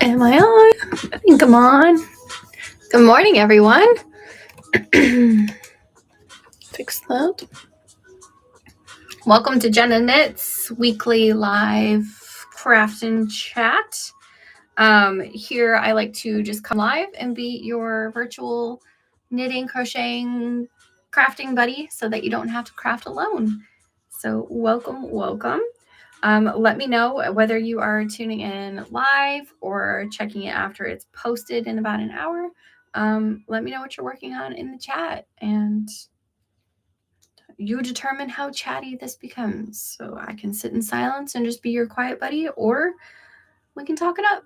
Am I on? I think I'm on. Good morning, everyone. Fix that. Welcome to Jenna Knits weekly live craft and chat. Here I like to just come live and be your virtual knitting, crocheting, crafting buddy so that you don't have to craft alone. So welcome. Let me know whether you are tuning in live or checking it after it's posted in about an hour. Let me know what you're working on in the chat, and you determine how chatty this becomes. So I can sit in silence and just be your quiet buddy, or we can talk it up.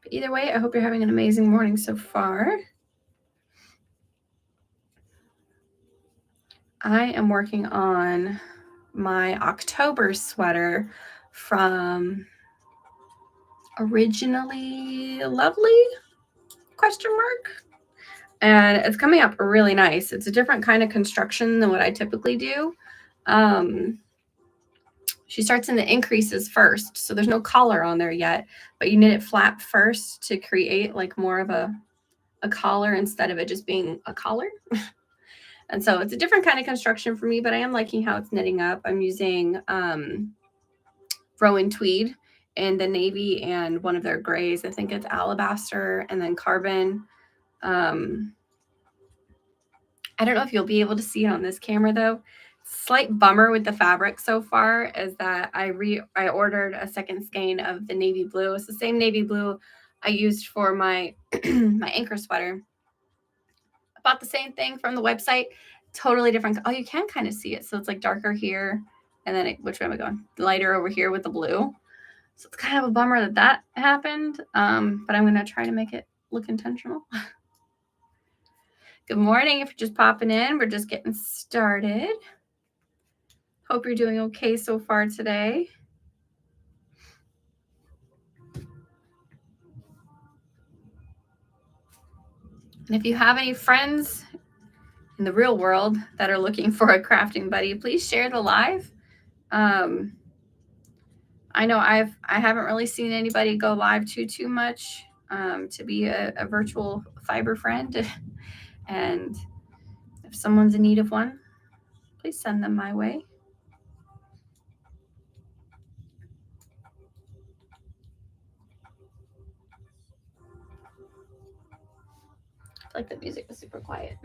But either way, I hope you're having an amazing morning so far. I am working on my October sweater from Originally Lovely ? And it's coming up really nice. It's a different kind of construction than what I typically do. She starts in the increases first, so there's no collar on there yet, but you knit it flat first to create like more of a collar instead of it just being a collar. And so it's a different kind of construction for me, but I am liking how it's knitting up. I'm using Rowan Tweed in the navy and one of their grays. I think it's alabaster and then carbon. I don't know if you'll be able to see it on this camera though. Slight bummer with the fabric so far is that I ordered a second skein of the navy blue. It's the same navy blue I used for my my anchor sweater. I bought the same thing from the website, totally different. Oh, you can kind of see it. So it's like darker here, and then which way am I going? Lighter over here with the blue. So it's kind of a bummer that happened, but I'm going to try to make it look intentional. Good morning. If you're just popping in, we're just getting started. Hope you're doing okay so far today. And if you have any friends in the real world that are looking for a crafting buddy, please share the live. I know I haven't really seen anybody go live too much to be a virtual fiber friend. And if someone's in need of one, please send them my way. I feel like the music was super quiet.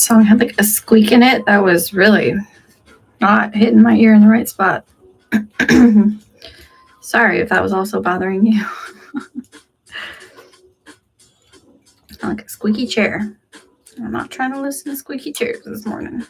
Song had like a squeak in it that was really not hitting my ear in the right spot. Sorry if that was also bothering you. Like a squeaky chair. I'm not trying to listen to squeaky chairs this morning.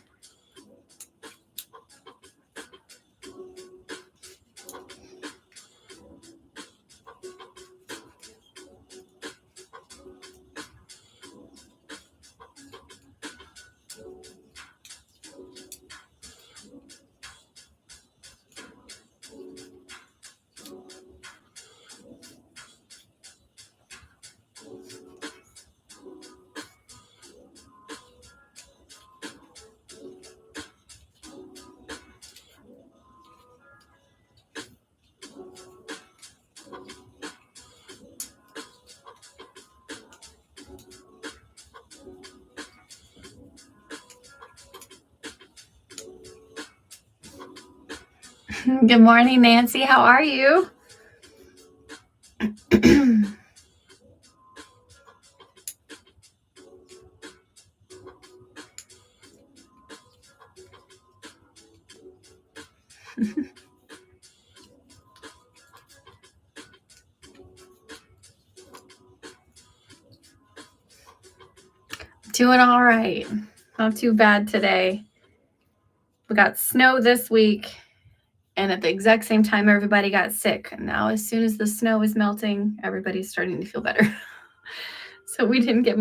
Good morning, Nancy. How are you? Doing all right. Not too bad today. We got snow this week, and at the exact same time, everybody got sick. And now, as soon as the snow is melting, everybody's starting to feel better. So we didn't get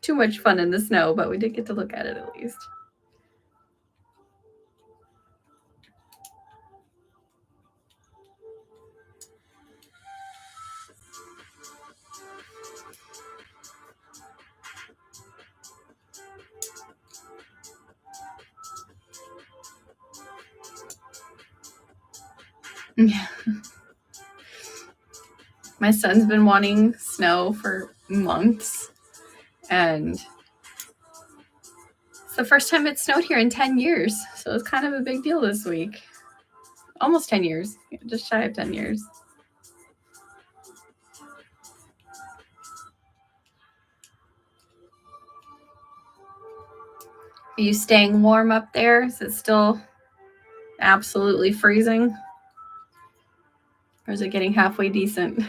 too much fun in the snow, but we did get to look at it at least. Yeah. My son's been wanting snow for months, and it's the first time it snowed here in 10 years. So it's kind of a big deal this week. Almost 10 years, just shy of 10 years. Are you staying warm up there? Is it still absolutely freezing? Or is it getting halfway decent?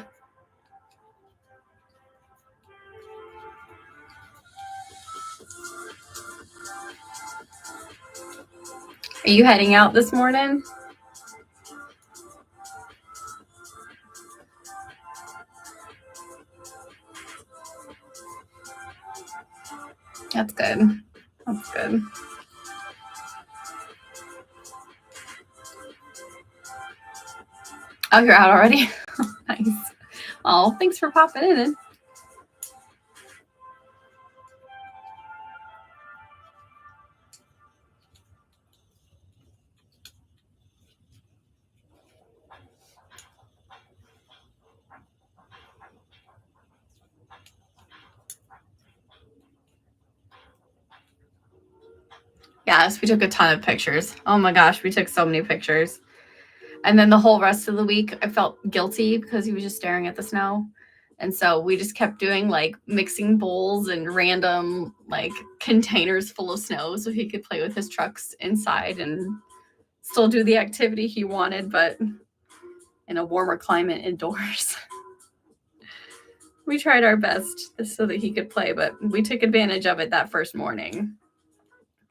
Are you heading out this morning? That's good. That's good. Oh, you're out already? Nice. Oh, thanks for popping in. Yes, we took a ton of pictures. Oh my gosh, we took so many pictures. And then the whole rest of the week, I felt guilty because he was just staring at the snow. And so we just kept doing like mixing bowls and random like containers full of snow so he could play with his trucks inside and still do the activity he wanted, but in a warmer climate indoors. We tried our best so that he could play, but we took advantage of it that first morning.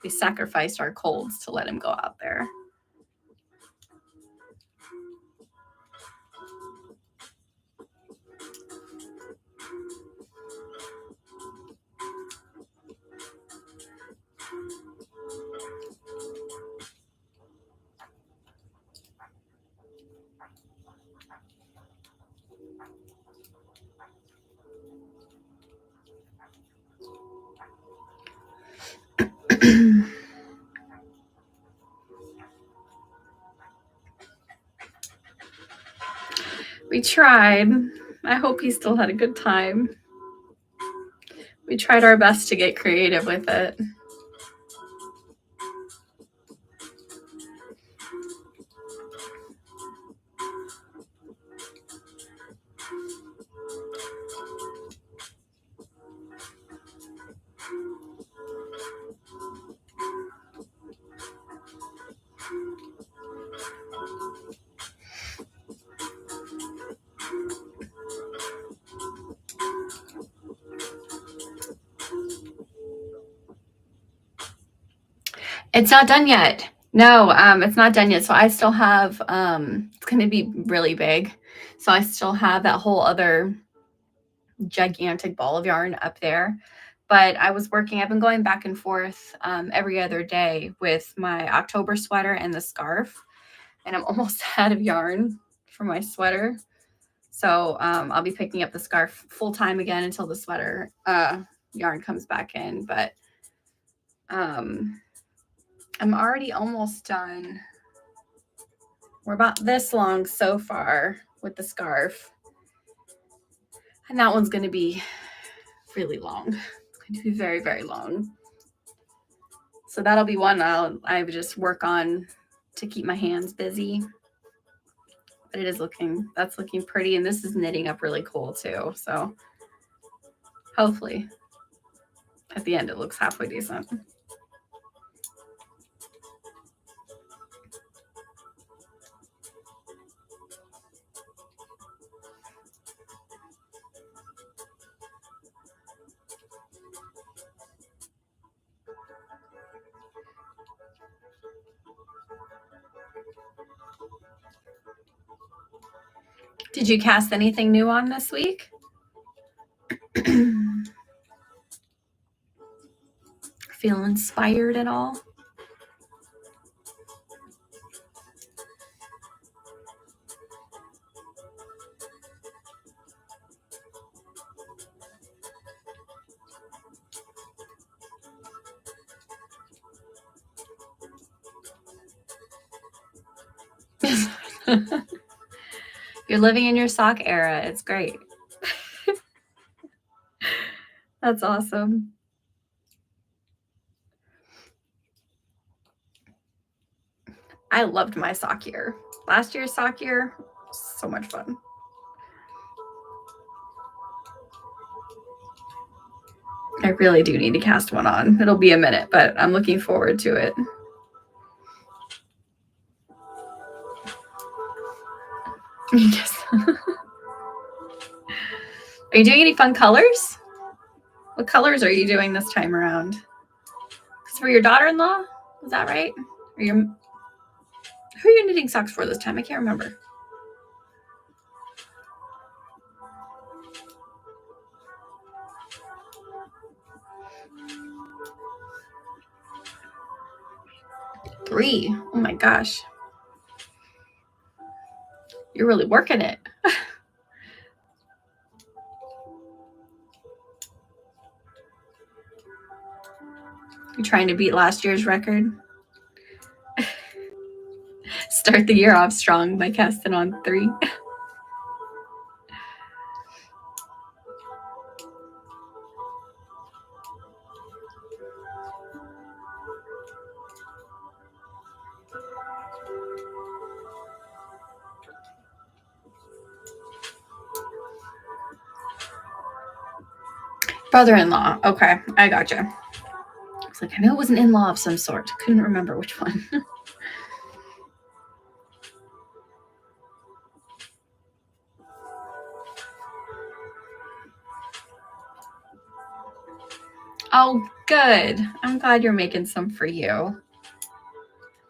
We sacrificed our colds to let him go out there. We tried. I hope he still had a good time. We tried our best to get creative with it. It's not done yet. No, it's not done yet. So I still have, it's going to be really big. So I still have that whole other gigantic ball of yarn up there. But I've been going back and forth every other day with my October sweater and the scarf. And I'm almost out of yarn for my sweater. So I'll be picking up the scarf full time again until the sweater yarn comes back in. But I'm already almost done. We're about this long so far with the scarf. And that one's going to be really long. It's going to be very, very long. So that'll be one I would just work on to keep my hands busy. But it is that's looking pretty. And this is knitting up really cool too. So hopefully at the end it looks halfway decent. Did you cast anything new on this week? Feel inspired at all? You're living in your sock era. It's great. That's awesome. I loved my sock year. Last year's sock year, so much fun. I really do need to cast one on. It'll be a minute, but I'm looking forward to it. Yes. Are you doing any fun colors? What colors are you doing this time around? Because for your daughter-in-law, is that right? Or who are you knitting socks for this time? I can't remember. Three. Oh my gosh. You're really working it. You're trying to beat last year's record. Start the year off strong by casting on 3. Brother-in-law. Okay, I gotcha. I was like, I know it was an in-law of some sort. Couldn't remember which one. Oh, good. I'm glad you're making some for you.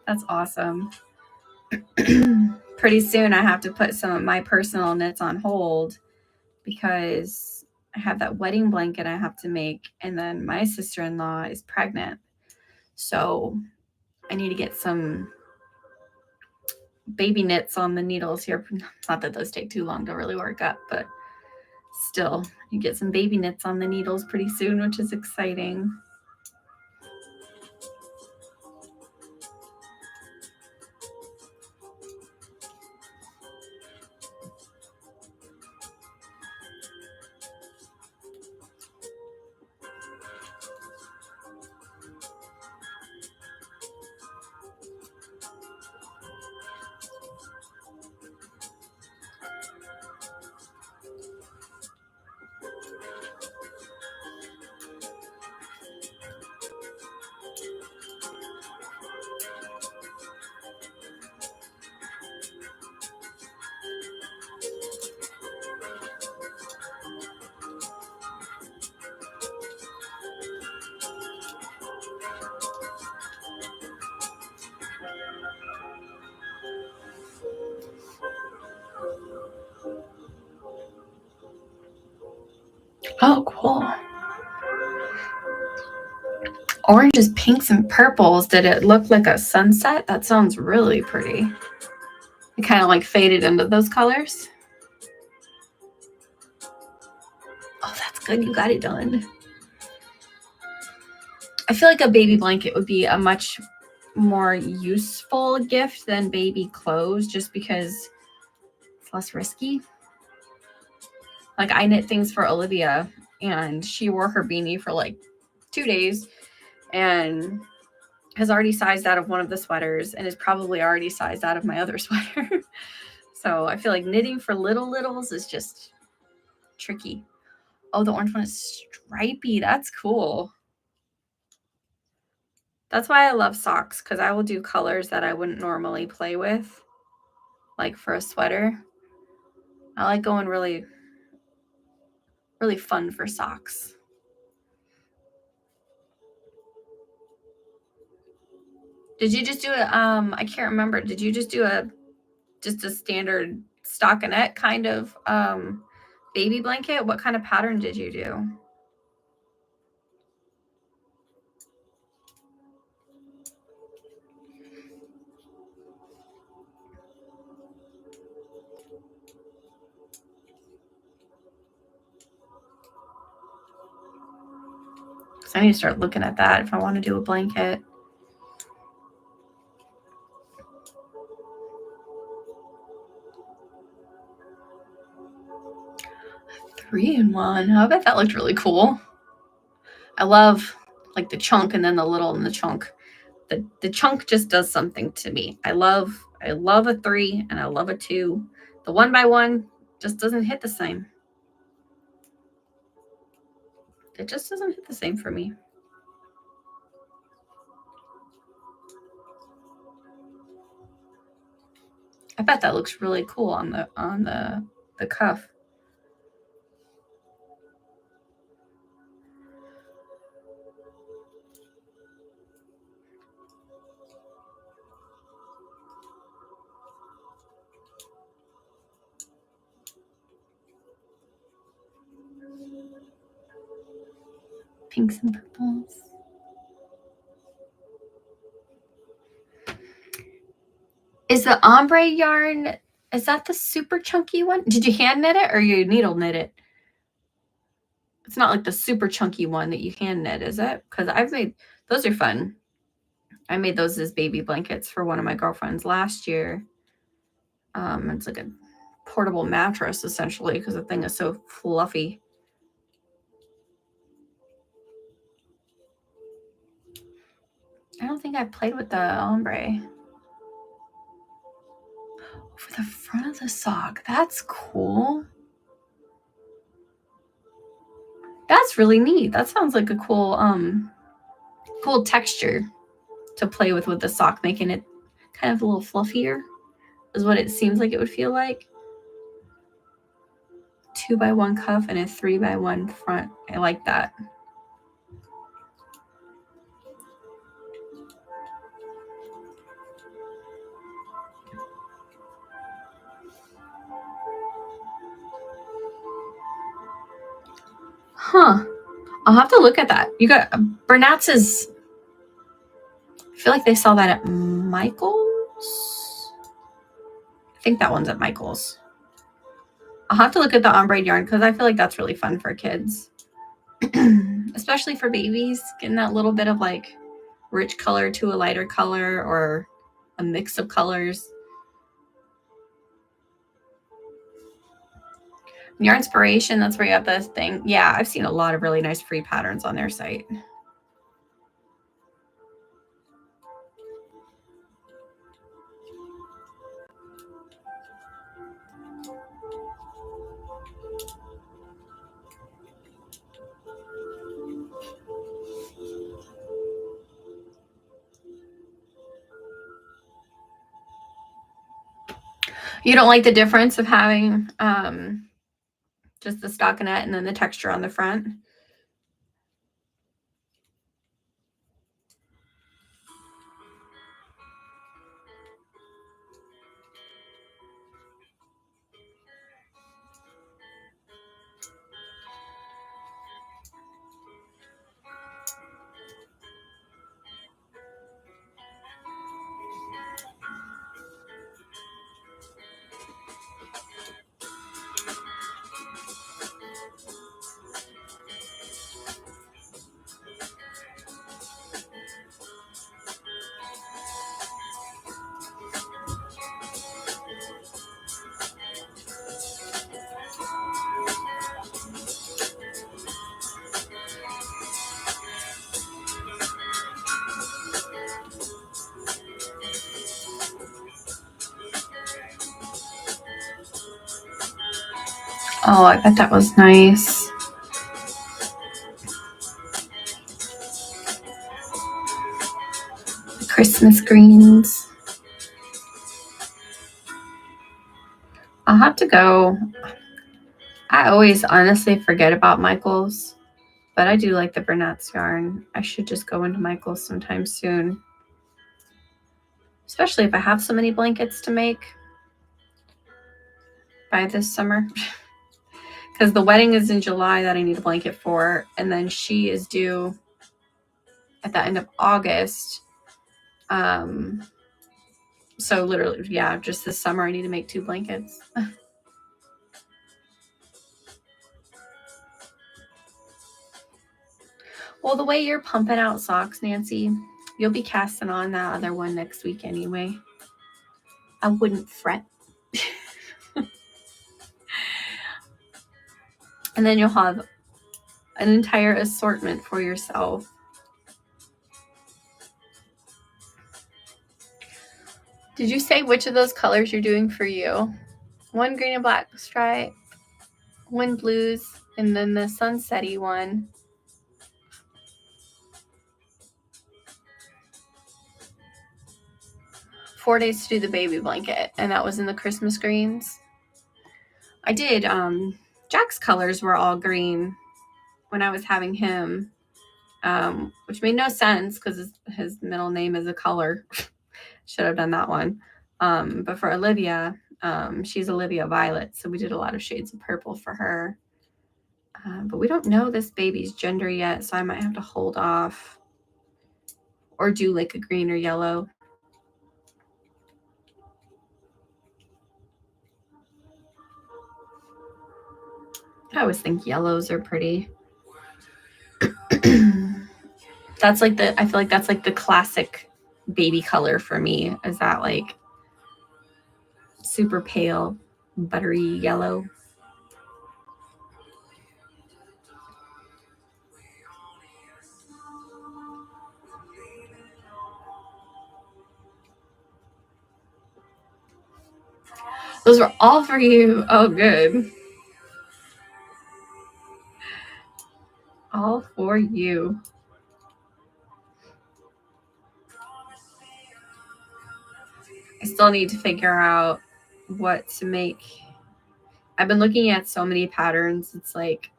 That's awesome. Pretty soon I have to put some of my personal knits on hold because I have that wedding blanket I have to make, and then my sister-in-law is pregnant. So I need to get some baby knits on the needles here. Not that those take too long to really work up, but still, you get some baby knits on the needles pretty soon, which is exciting. Oh, cool. Oranges, pinks, and purples. Did it look like a sunset? That sounds really pretty. It kind of like faded into those colors. Oh, that's good. You got it done. I feel like a baby blanket would be a much more useful gift than baby clothes just because it's less risky. Like I knit things for Olivia and she wore her beanie for like 2 days and has already sized out of one of the sweaters and is probably already sized out of my other sweater. So I feel like knitting for littles is just tricky. Oh, the orange one is stripy. That's cool. That's why I love socks, because I will do colors that I wouldn't normally play with, like for a sweater. I like going really, really fun for socks. Did you just do a, I can't remember, did you just do just a standard stockinette kind of baby blanket? What kind of pattern did you do? So I need to start looking at that if I want to do a blanket. A 3-in-1. I bet that looked really cool. I love like the chunk and then the little in the chunk. The chunk just does something to me. I love a 3 and I love a 2. The 1x1 just doesn't hit the same. It just doesn't hit the same for me. I bet that looks really cool on the cuff. Pinks and purples. Is the ombre yarn, is that the super chunky one? Did you hand knit it or you needle knit it? It's not like the super chunky one that you hand knit, is it? Because I've made, those are fun. I made those as baby blankets for one of my girlfriends last year. It's like a portable mattress essentially because the thing is so fluffy. I don't think I played with the ombre. For the front of the sock, that's cool. That's really neat. That sounds like a cool cool texture to play with the sock, making it kind of a little fluffier is what it seems like it would feel like. 2x1 cuff and a 3x1 front. I like that. Huh. I'll have to look at that. You got Bernat's is, I feel like they sell that at Michael's. I think that one's at Michael's. I'll have to look at the ombre yarn because I feel like that's really fun for kids. Especially for babies, getting that little bit of like rich color to a lighter color or a mix of colors. Yarnspiration, that's where you have this thing. Yeah, I've seen a lot of really nice free patterns on their site. You don't like the difference of having just the stockinette and then the texture on the front? Oh, I bet that was nice. Christmas greens. I'll have to go. I always honestly forget about Michael's, but I do like the Burnett's yarn. I should just go into Michael's sometime soon, especially if I have so many blankets to make by this summer. Because the wedding is in July that I need a blanket for, and then she is due at the end of August. So literally, yeah, just this summer I need to make 2 blankets. Well, the way you're pumping out socks, Nancy, you'll be casting on that other one next week anyway. I wouldn't fret. And then you'll have an entire assortment for yourself. Did you say which of those colors you're doing for you? 1 green and black stripe, 1 blues, and then the sunsetty one. 4 days to do the baby blanket, and that was in the Christmas greens. I did, Jack's colors were all green when I was having him, which made no sense because his middle name is a color. Should have done that one. But for Olivia, she's Olivia Violet, so we did a lot of shades of purple for her. But we don't know this baby's gender yet, so I might have to hold off or do like a green or yellow. I always think yellows are pretty. That's like I feel like that's like the classic baby color for me, is that like super pale, buttery yellow. Those were all for you. Oh, good. All for you. I still need to figure out what to make. I've been looking at so many patterns. It's like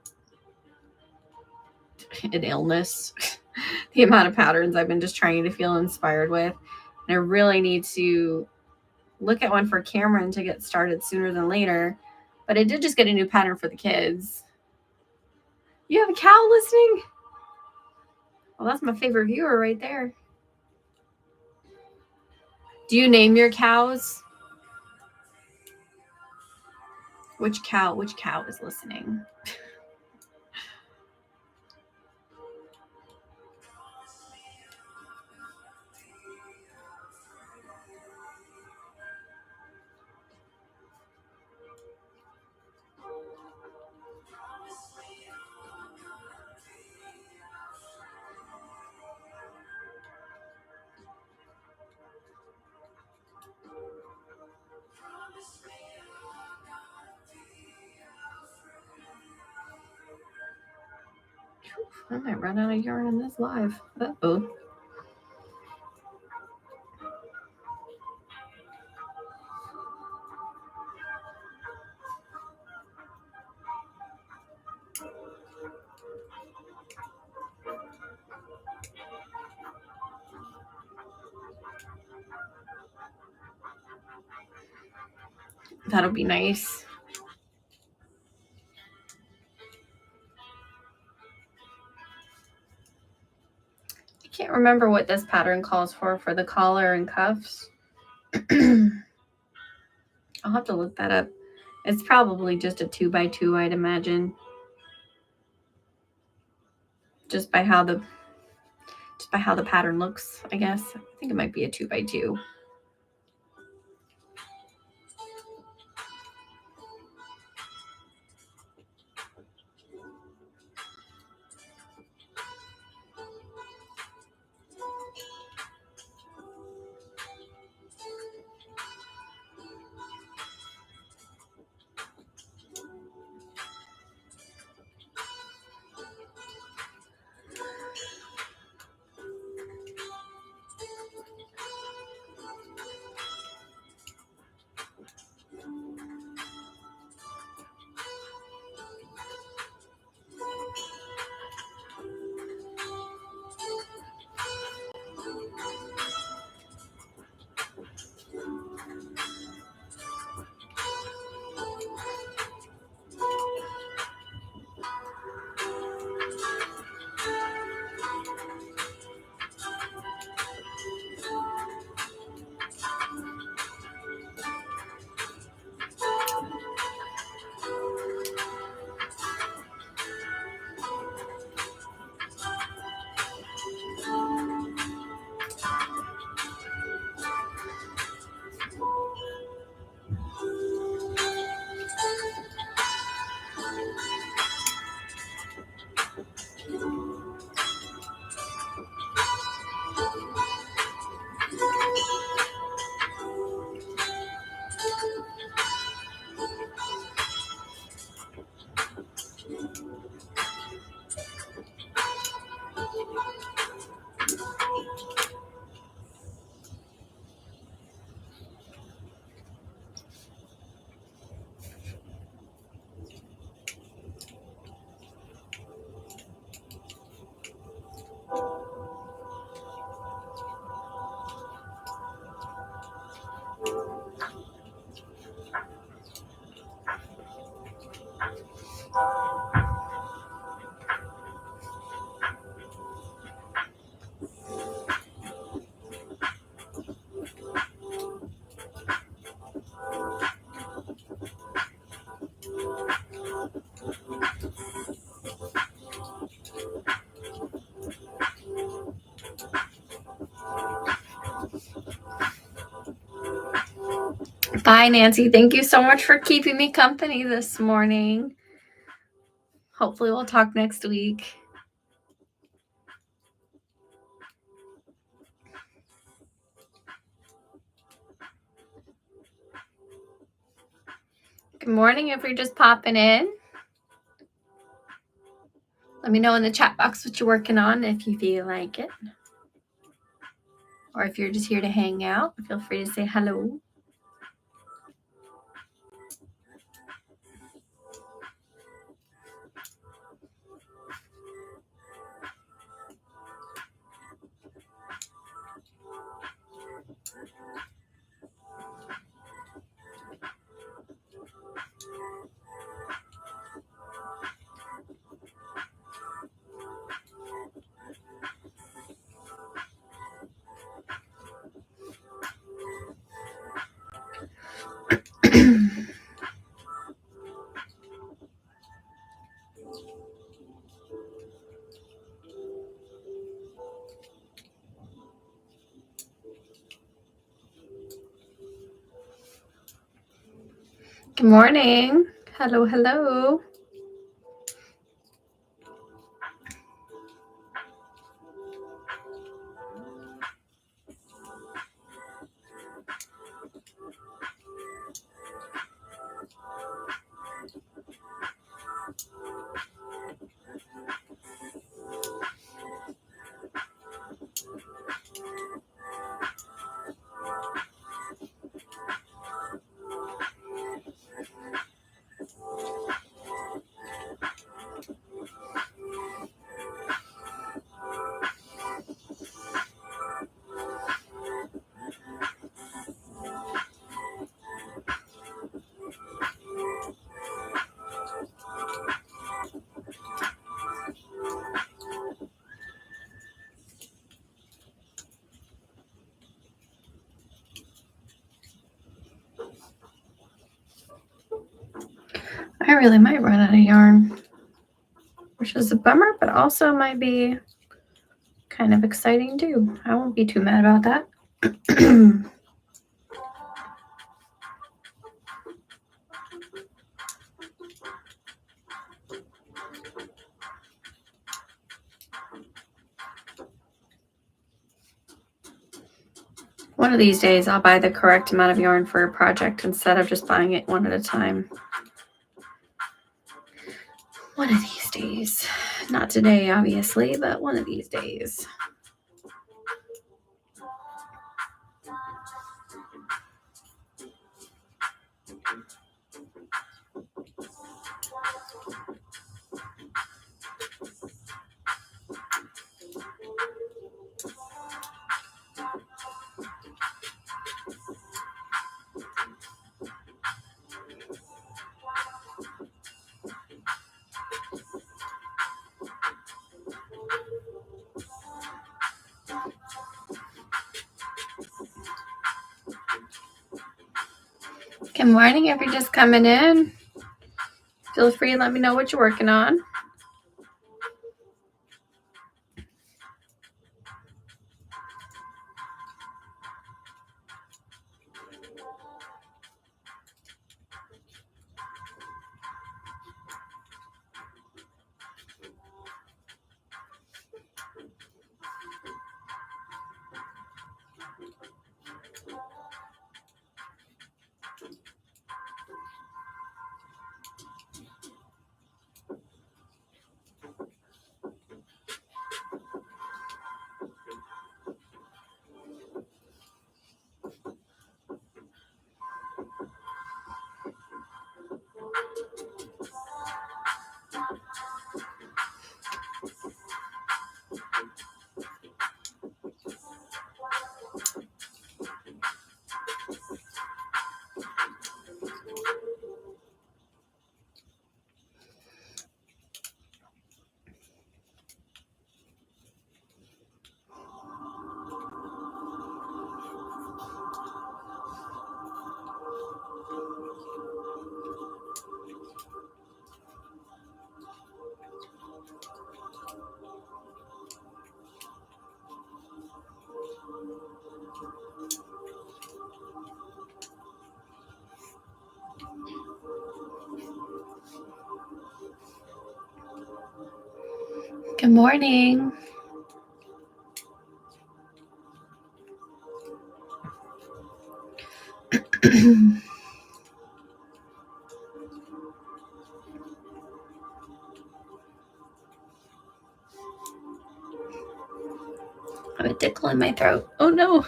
an illness. The amount of patterns I've been just trying to feel inspired with. And I really need to look at one for Cameron to get started sooner than later. But I did just get a new pattern for the kids. You have a cow listening? Well, that's my favorite viewer right there. Do you name your cows? Which cow is listening? I might run out of yarn in this live. Uh-oh. That'll be nice. I can't remember what this pattern calls for the collar and cuffs. I'll have to look that up. It's probably just a 2x2, I'd imagine. Just by how the pattern looks, I guess. I think it might be a 2x2. Bye, Nancy. Thank you so much for keeping me company this morning. Hopefully we'll talk next week. Good morning if you're just popping in. Let me know in the chat box what you're working on if you feel like it. Or if you're just here to hang out, feel free to say hello. Good morning. Hello, hello. I really might run out of yarn, which is a bummer, but also might be kind of exciting too. I won't be too mad about that. One of these days, I'll buy the correct amount of yarn for a project instead of just buying it one at a time. One of these days. Not today, obviously, but one of these days. Good morning, if you're just coming in. Feel free to let me know what you're working on. Good morning. Good I have a tickle in my throat. Oh no.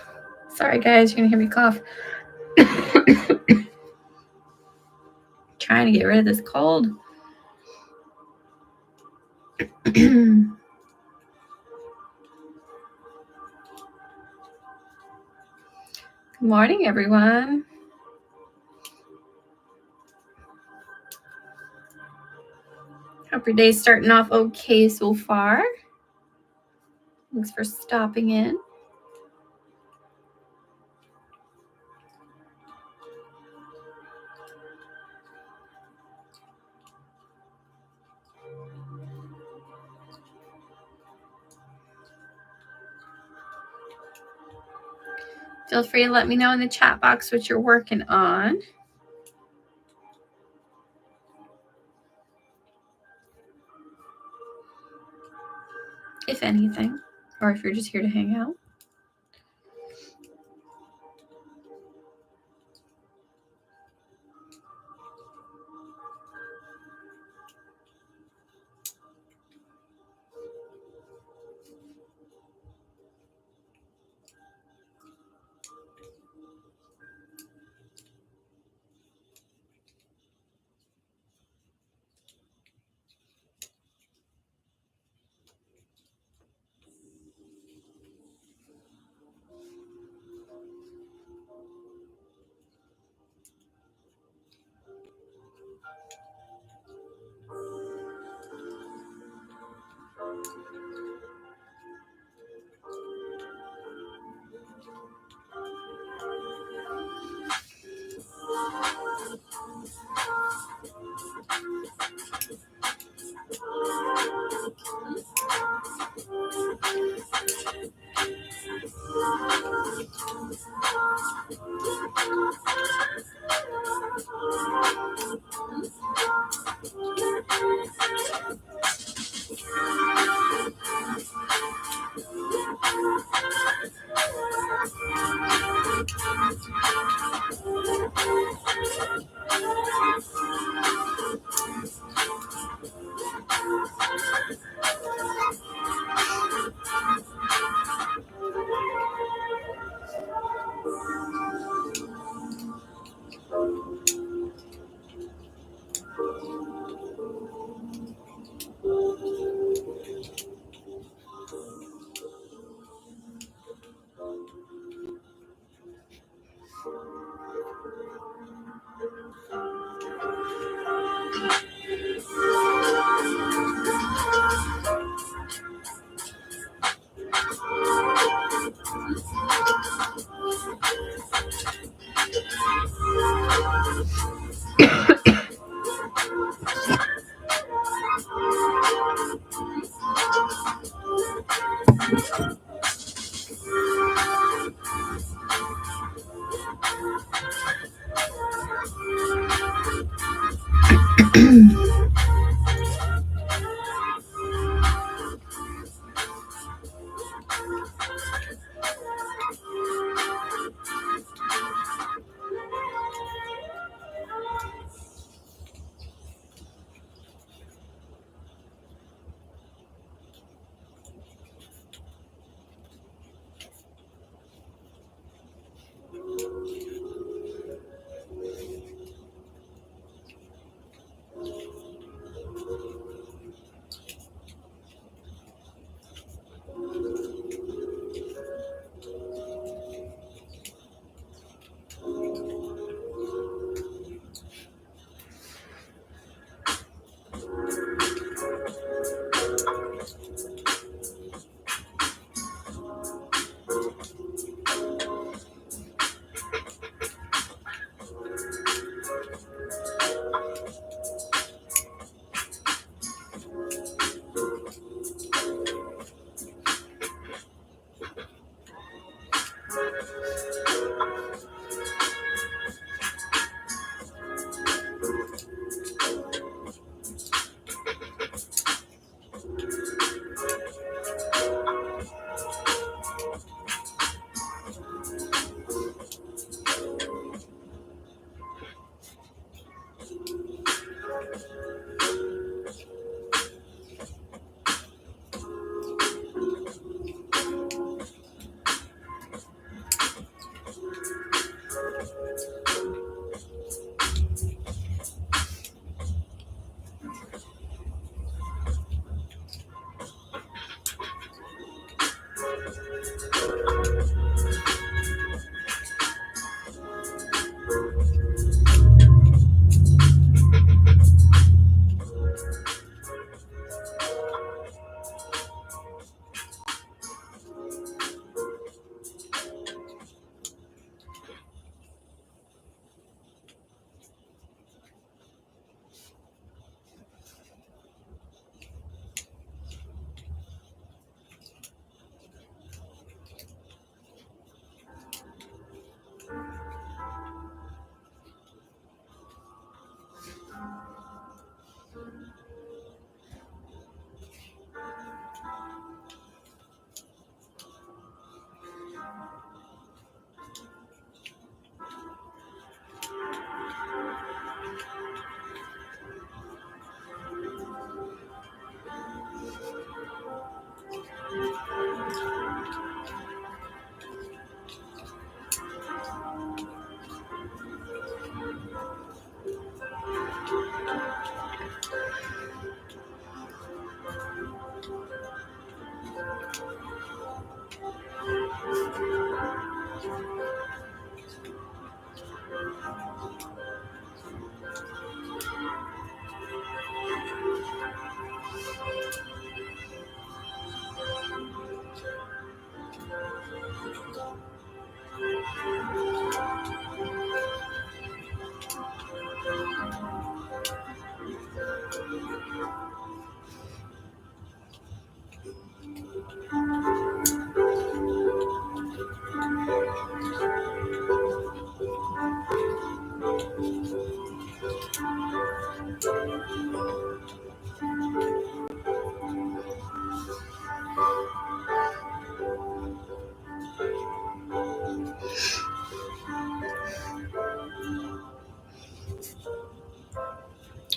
Sorry guys, you're gonna hear me cough. Trying to get rid of this cold. Good morning, everyone. Hope your day's starting off okay so far. Thanks for stopping in. Feel free to let me know in the chat box what you're working on. If anything, or if you're just here to hang out.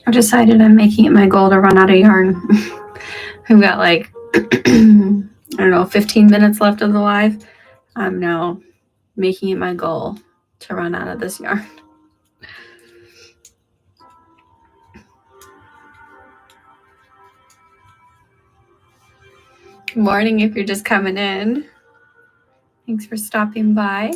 I've decided I'm making it my goal to run out of yarn. I've got like, I don't know, 15 minutes left of the live. I'm now making it my goal to run out of this yarn. Good morning if you're just coming in. Thanks for stopping by.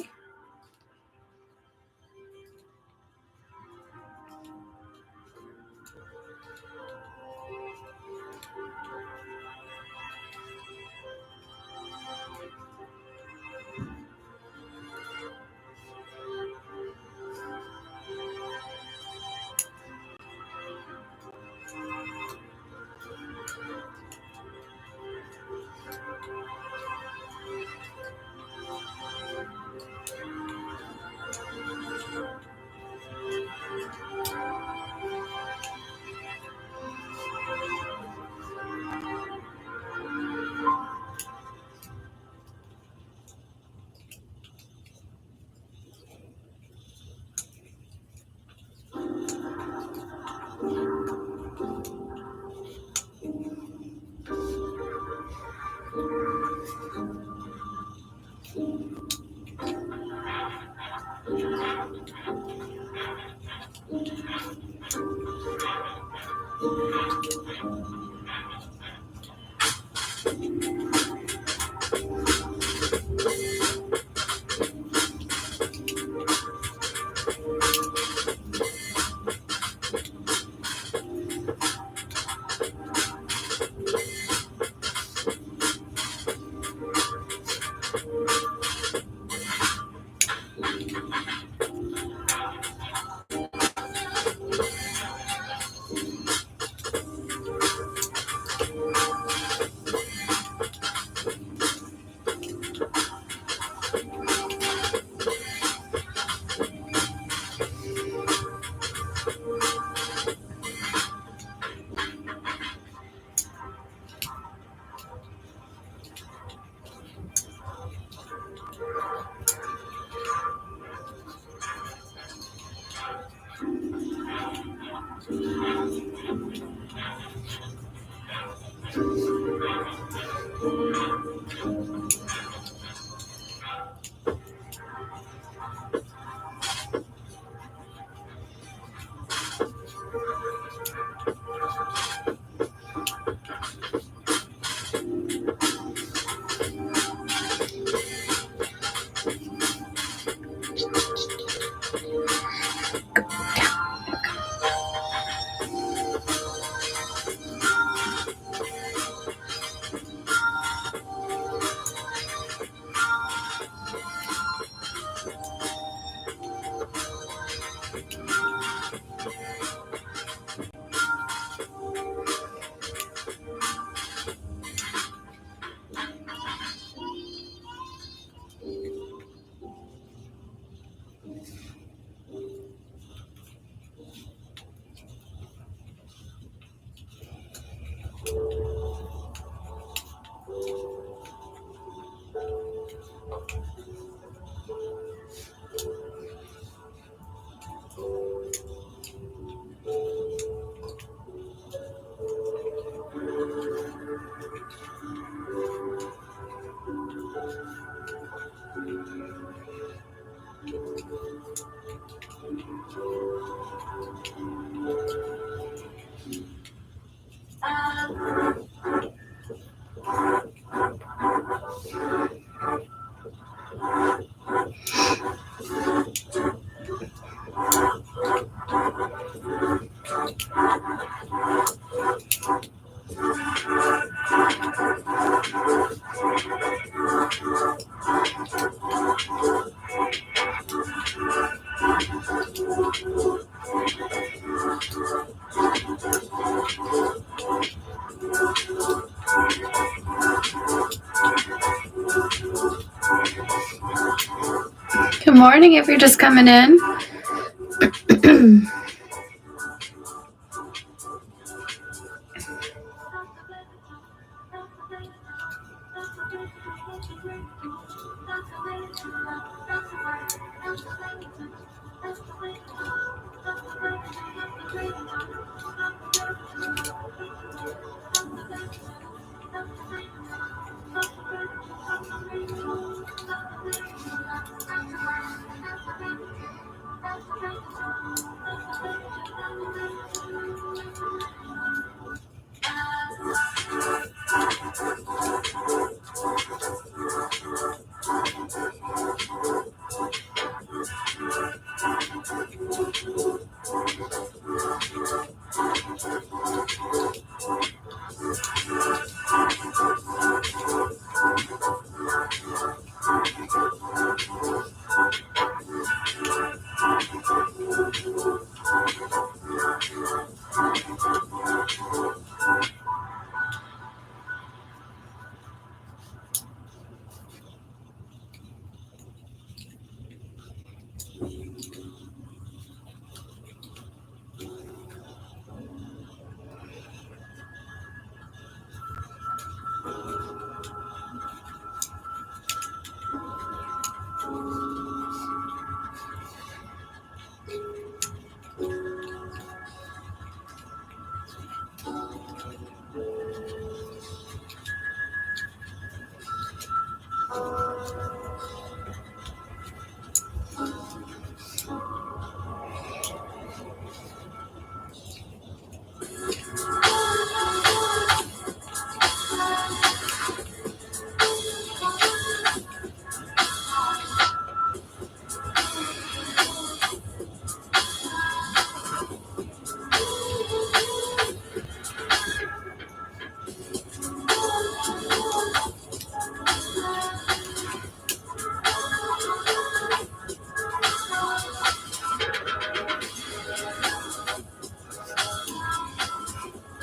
Good morning if you're just coming in.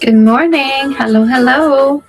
Good morning. Hello, hello.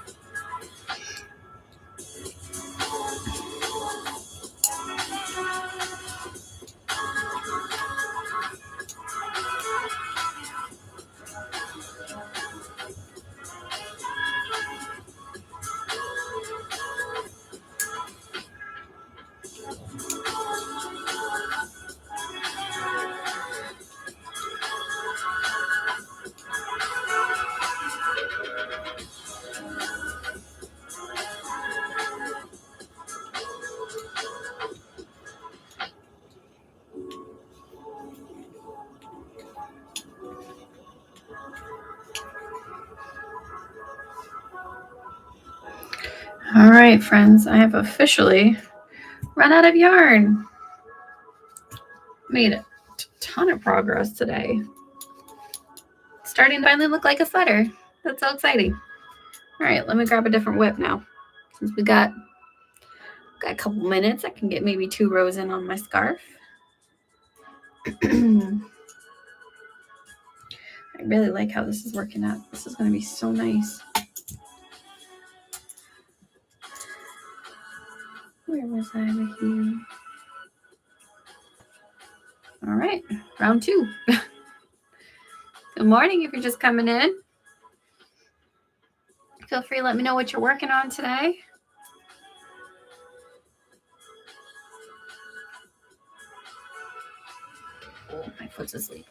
All right, friends, I have officially run out of yarn. Made it ton of progress today. Starting to finally look like a sweater. That's so exciting. All right, let me grab a different whip now. Since we got a couple minutes, I can get maybe 2 rows in on my scarf. I really like how this is working out. This is going to be so nice. Where was I with you? All right, round 2. Good morning if you're just coming in. Feel free to let me know what you're working on today. Oh, my foot's asleep.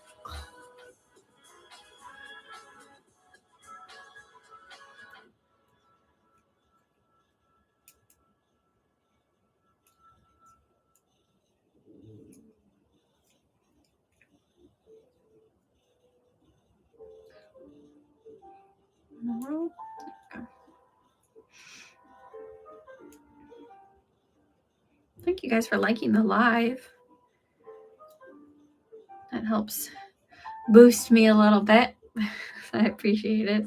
Thank you guys for liking the live. That helps boost me a little bit. I appreciate it.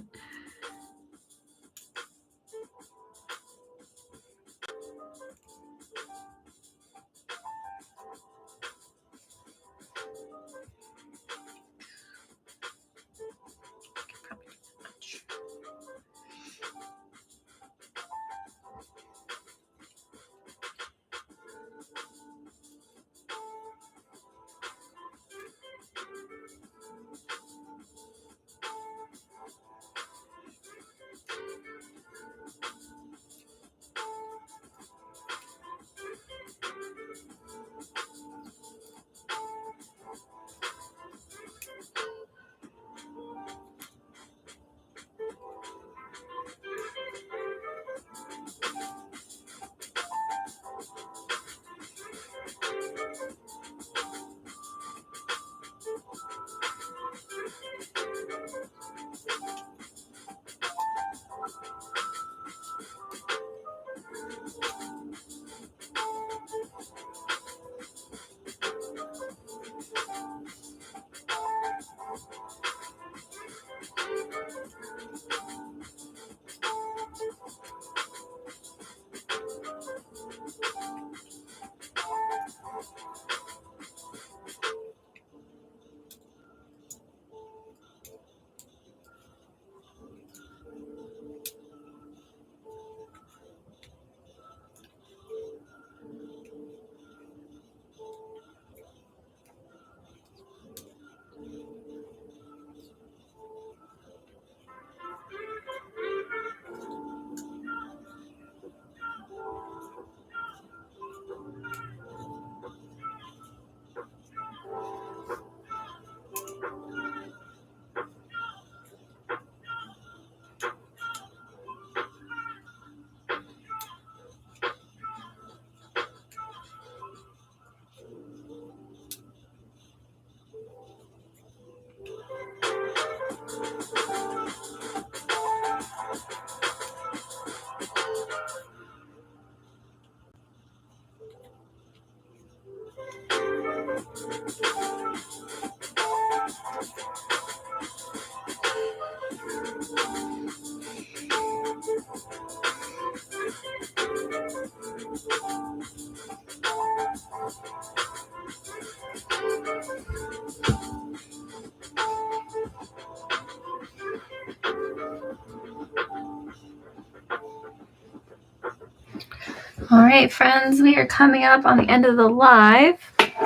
All right, friends, we are coming up on the end of the live.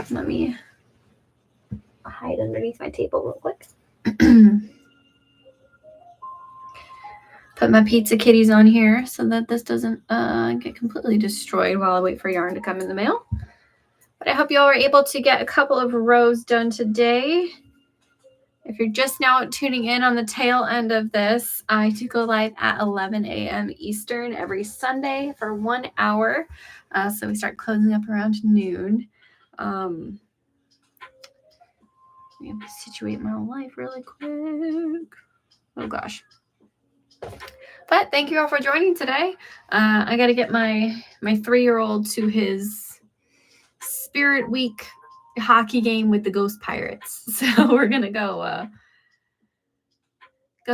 Let me hide underneath my table real quick. Put my pizza kitties on here so that this doesn't get completely destroyed while I wait for yarn to come in the mail. But I hope you all were able to get a couple of rows done today. If you're just now tuning in on the tail end of this, I do go live at 11 a.m. Eastern every Sunday for 1 hour. So we start closing up around noon. Let me situate my life really quick. Oh gosh. But thank you all for joining today. I got to get my 3-year-old to his Spirit Week hockey game with the Ghost Pirates. So we're gonna go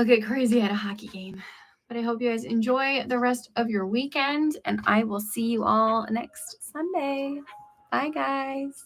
get crazy at a hockey game. But I hope you guys enjoy the rest of your weekend, and I will see you all next Sunday. Bye, guys.